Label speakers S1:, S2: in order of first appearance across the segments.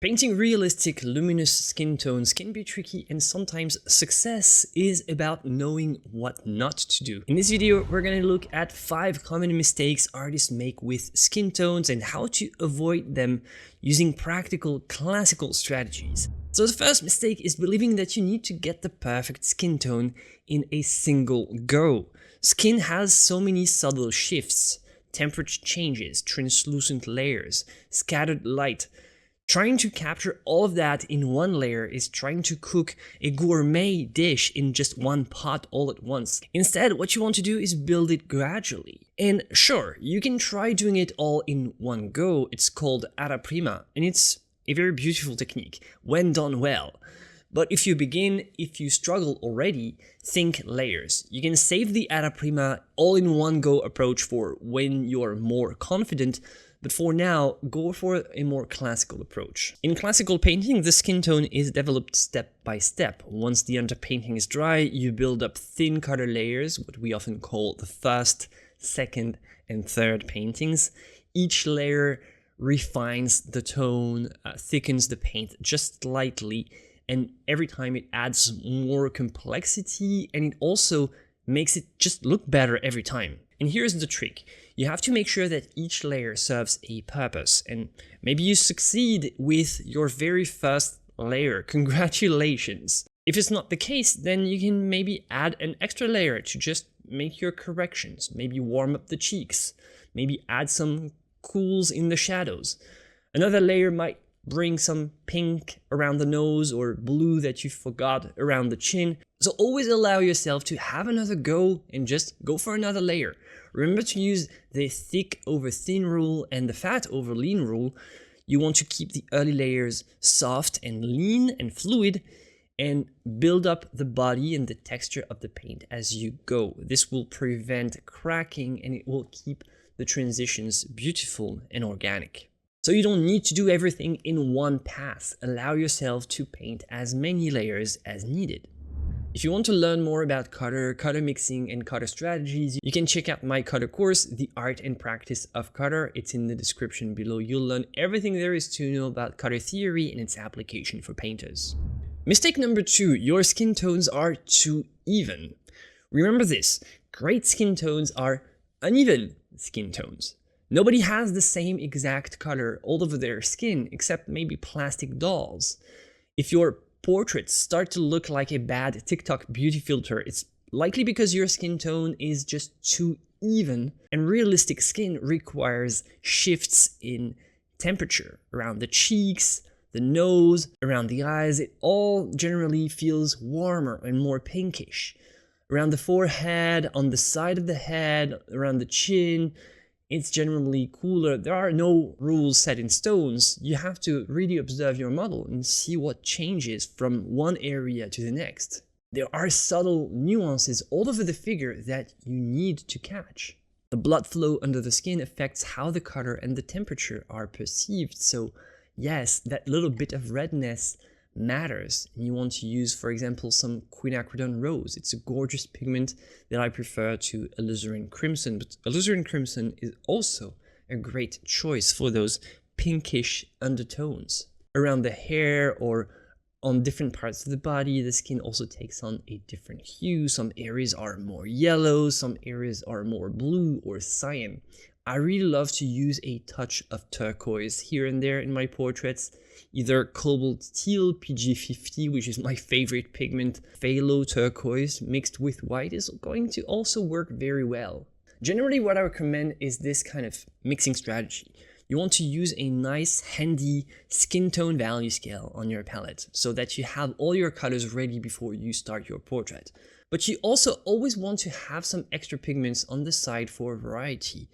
S1: Painting realistic, luminous skin tones can be tricky, and sometimes success is about knowing what not to do. In this video, we're going to look at 5 common mistakes artists make with skin tones and how to avoid them using practical classical strategies. So the first mistake is believing that you need to get the perfect skin tone in a single go. Skin has so many subtle shifts, temperature changes, translucent layers, scattered light. Trying to capture all of that in one layer is trying to cook a gourmet dish in just one pot all at once. Instead, what you want to do is build it gradually. And sure, you can try doing it all in one go. It's called alla prima, and it's a very beautiful technique when done well. But if you struggle already, think layers. You can save the alla prima all-in-one-go approach for when you're more confident, but for now, go for a more classical approach. In classical painting, the skin tone is developed step by step. Once the underpainting is dry, you build up thin color layers, what we often call the first, second, and third paintings. Each layer refines the tone, thickens the paint just slightly, and every time it adds more complexity, and it also makes it just look better every time. And here's the trick. You have to make sure that each layer serves a purpose, and maybe you succeed with your very first layer. Congratulations! If it's not the case, then you can maybe add an extra layer to just make your corrections, maybe warm up the cheeks, maybe add some cools in the shadows. Another layer might bring some pink around the nose or blue that you forgot around the chin. So always allow yourself to have another go and just go for another layer. Remember to use the thick over thin rule and the fat over lean rule. You want to keep the early layers soft and lean and fluid and build up the body and the texture of the paint as you go. This will prevent cracking and it will keep the transitions beautiful and organic. So you don't need to do everything in one pass. Allow yourself to paint as many layers as needed. If you want to learn more about color mixing, and color strategies, you can check out my color course, The Art and Practice of Color. It's in the description below. You'll learn everything there is to know about color theory and its application for painters. Mistake number 2, your skin tones are too even. Remember this, great skin tones are uneven skin tones. Nobody has the same exact color all over their skin, except maybe plastic dolls. If your portraits start to look like a bad TikTok beauty filter, it's likely because your skin tone is just too even, and realistic skin requires shifts in temperature around the cheeks, the nose, around the eyes. It all generally feels warmer and more pinkish. Around the forehead, on the side of the head, around the chin, it's generally cooler. There are no rules set in stones. You have to really observe your model and see what changes from one area to the next. There are subtle nuances all over the figure that you need to catch. The blood flow under the skin affects how the color and the temperature are perceived. So yes, that little bit of redness matters. And you want to use, for example, some quinacridone rose. It's a gorgeous pigment that I prefer to alizarin crimson, but alizarin crimson is also a great choice for those pinkish undertones. Around the hair or on different parts of the body, the skin also takes on a different hue. Some areas are more yellow, some areas are more blue or cyan. I really love to use a touch of turquoise here and there in my portraits. Either cobalt teal PG50, which is my favorite pigment, phthalo turquoise mixed with white is going to also work very well. Generally, what I recommend is this kind of mixing strategy. You want to use a nice, handy skin tone value scale on your palette so that you have all your colors ready before you start your portrait. But you also always want to have some extra pigments on the side for variety.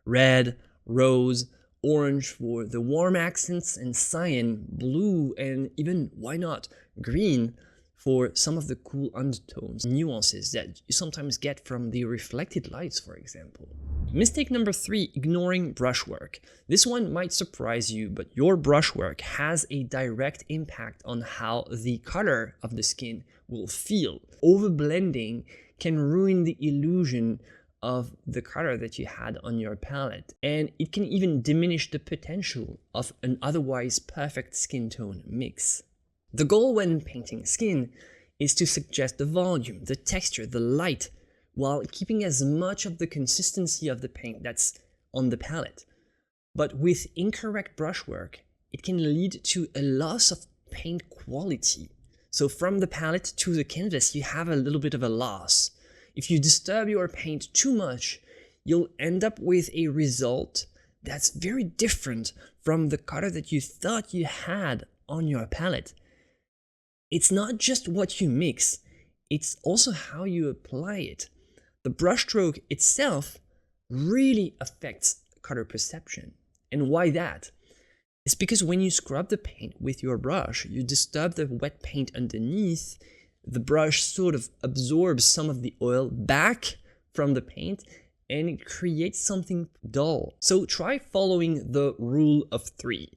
S1: Red, rose, orange for the warm accents, and cyan, blue, and even, why not, green for some of the cool undertones, nuances that you sometimes get from the reflected lights, for example. Mistake number 3, ignoring brushwork. This one might surprise you, but your brushwork has a direct impact on how the color of the skin will feel. Overblending can ruin the illusion of the color that you had on your palette, and it can even diminish the potential of an otherwise perfect skin tone mix. The goal when painting skin is to suggest the volume, the texture, the light, while keeping as much of the consistency of the paint that's on the palette. But with incorrect brushwork, it can lead to a loss of paint quality. So from the palette to the canvas, you have a little bit of a loss. If you disturb your paint too much, you'll end up with a result that's very different from the color that you thought you had on your palette. It's not just what you mix, it's also how you apply it. The brushstroke itself really affects color perception. And why that? It's because when you scrub the paint with your brush, you disturb the wet paint underneath. The brush sort of absorbs some of the oil back from the paint and it creates something dull. So try following the rule of 3.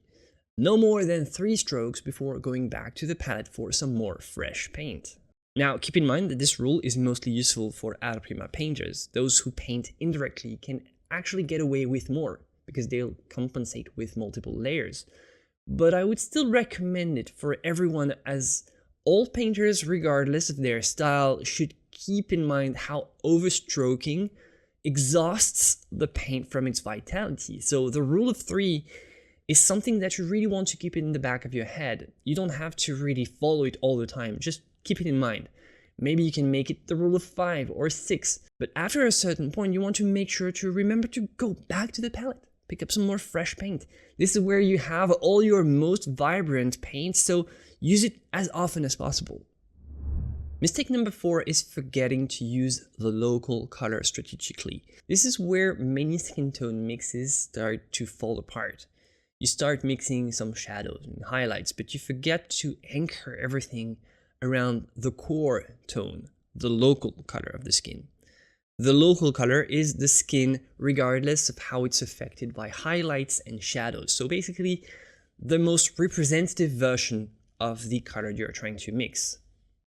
S1: No more than 3 strokes before going back to the palette for some more fresh paint. Now keep in mind that this rule is mostly useful for Arte Prima painters. Those who paint indirectly can actually get away with more because they'll compensate with multiple layers. But I would still recommend it for everyone, as all painters, regardless of their style, should keep in mind how overstroking exhausts the paint from its vitality. So the rule of 3 is something that you really want to keep in the back of your head. You don't have to really follow it all the time, just keep it in mind. Maybe you can make it the rule of 5 or 6, but after a certain point you want to make sure to remember to go back to the palette. Pick up some more fresh paint. This is where you have all your most vibrant paint, so use it as often as possible. Mistake number 4 is forgetting to use the local color strategically. This is where many skin tone mixes start to fall apart. You start mixing some shadows and highlights, but you forget to anchor everything around the core tone, the local color of the skin. The local color is the skin regardless of how it's affected by highlights and shadows. So basically, the most representative version of the color you're trying to mix.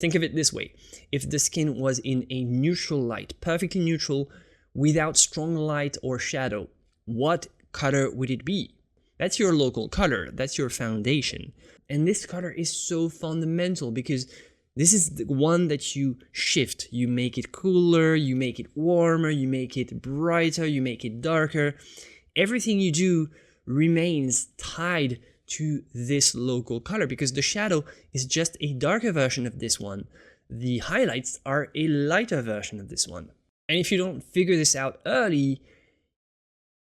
S1: Think of it this way. If the skin was in a neutral light, perfectly neutral, without strong light or shadow, what color would it be? That's your local color, that's your foundation. And this color is so fundamental because this is the one that you shift. You make it cooler, you make it warmer, you make it brighter, you make it darker. Everything you do remains tied to this local color because the shadow is just a darker version of this one. The highlights are a lighter version of this one. And if you don't figure this out early,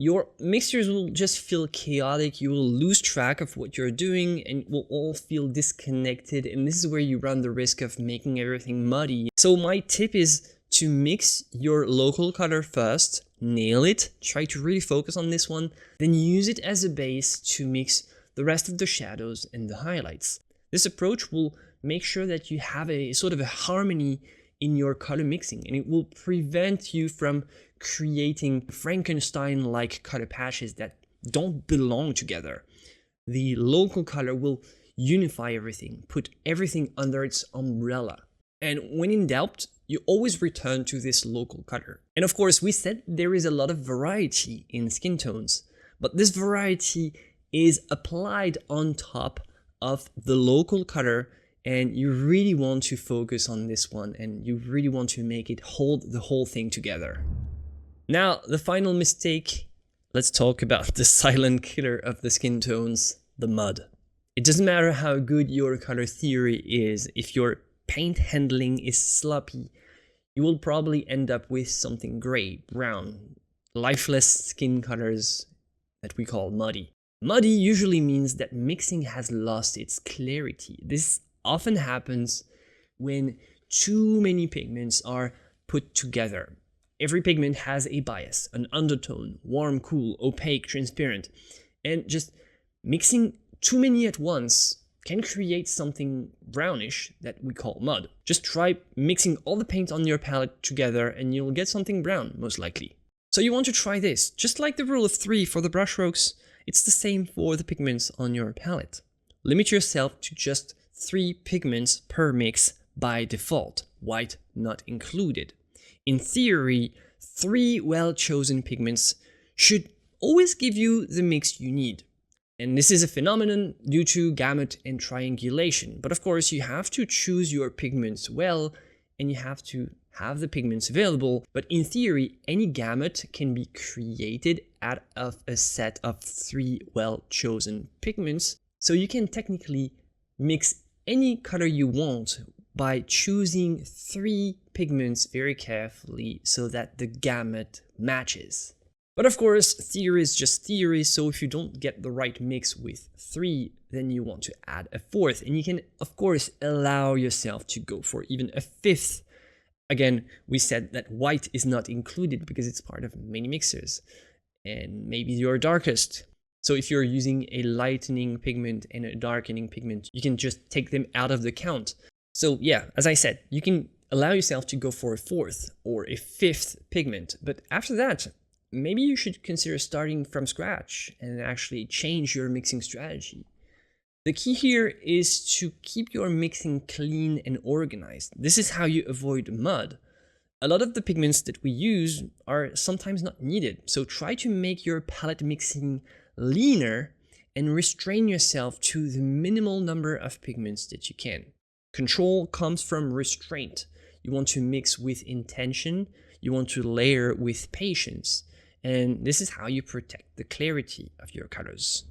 S1: your mixtures will just feel chaotic, you will lose track of what you're doing, and it will all feel disconnected, and this is where you run the risk of making everything muddy. So my tip is to mix your local color first, nail it, try to really focus on this one, then use it as a base to mix the rest of the shadows and the highlights. This approach will make sure that you have a sort of a harmony in your color mixing, and it will prevent you from creating Frankenstein-like color patches that don't belong together. The local color will unify everything, put everything under its umbrella. And when in doubt, you always return to this local color. And of course, we said there is a lot of variety in skin tones, but this variety is applied on top of the local color, and you really want to focus on this one, and you really want to make it hold the whole thing together. Now, the final mistake, let's talk about the silent killer of the skin tones, the mud. It doesn't matter how good your color theory is, if your paint handling is sloppy, you will probably end up with something gray, brown, lifeless skin colors that we call muddy. Muddy usually means that mixing has lost its clarity. This often happens when too many pigments are put together. Every pigment has a bias, an undertone, warm, cool, opaque, transparent, and just mixing too many at once can create something brownish that we call mud. Just try mixing all the paint on your palette together and you'll get something brown, most likely. So you want to try this. Just like the rule of 3 for the brushstrokes, it's the same for the pigments on your palette. Limit yourself to just 3 pigments per mix by default, white not included. In theory, 3 well-chosen pigments should always give you the mix you need. And this is a phenomenon due to gamut and triangulation. But of course, you have to choose your pigments well, and you have to have the pigments available. But in theory, any gamut can be created out of a set of 3 well-chosen pigments. So you can technically mix any color you want by choosing 3 pigments very carefully so that the gamut matches. But of course, theory is just theory, so if you don't get the right mix with 3, then you want to add a 4th. And you can, of course, allow yourself to go for even a 5th. Again, we said that white is not included because it's part of many mixers. And maybe your darkest. So if you're using a lightening pigment and a darkening pigment, you can just take them out of the count. So yeah, as I said, you can allow yourself to go for a 4th or a 5th pigment. But after that, maybe you should consider starting from scratch and actually change your mixing strategy. The key here is to keep your mixing clean and organized. This is how you avoid mud. A lot of the pigments that we use are sometimes not needed, so try to make your palette mixing leaner and restrain yourself to the minimal number of pigments that you can. Control comes from restraint. You want to mix with intention, you want to layer with patience. And this is how you protect the clarity of your colors.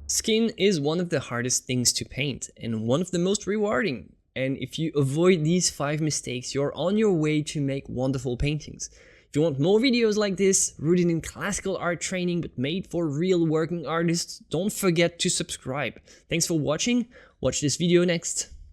S1: Skin is one of the hardest things to paint and one of the most rewarding. And if you avoid these 5 mistakes, you're on your way to make wonderful paintings. If you want more videos like this, rooted in classical art training but made for real working artists, don't forget to subscribe. Thanks for watching. Watch this video next.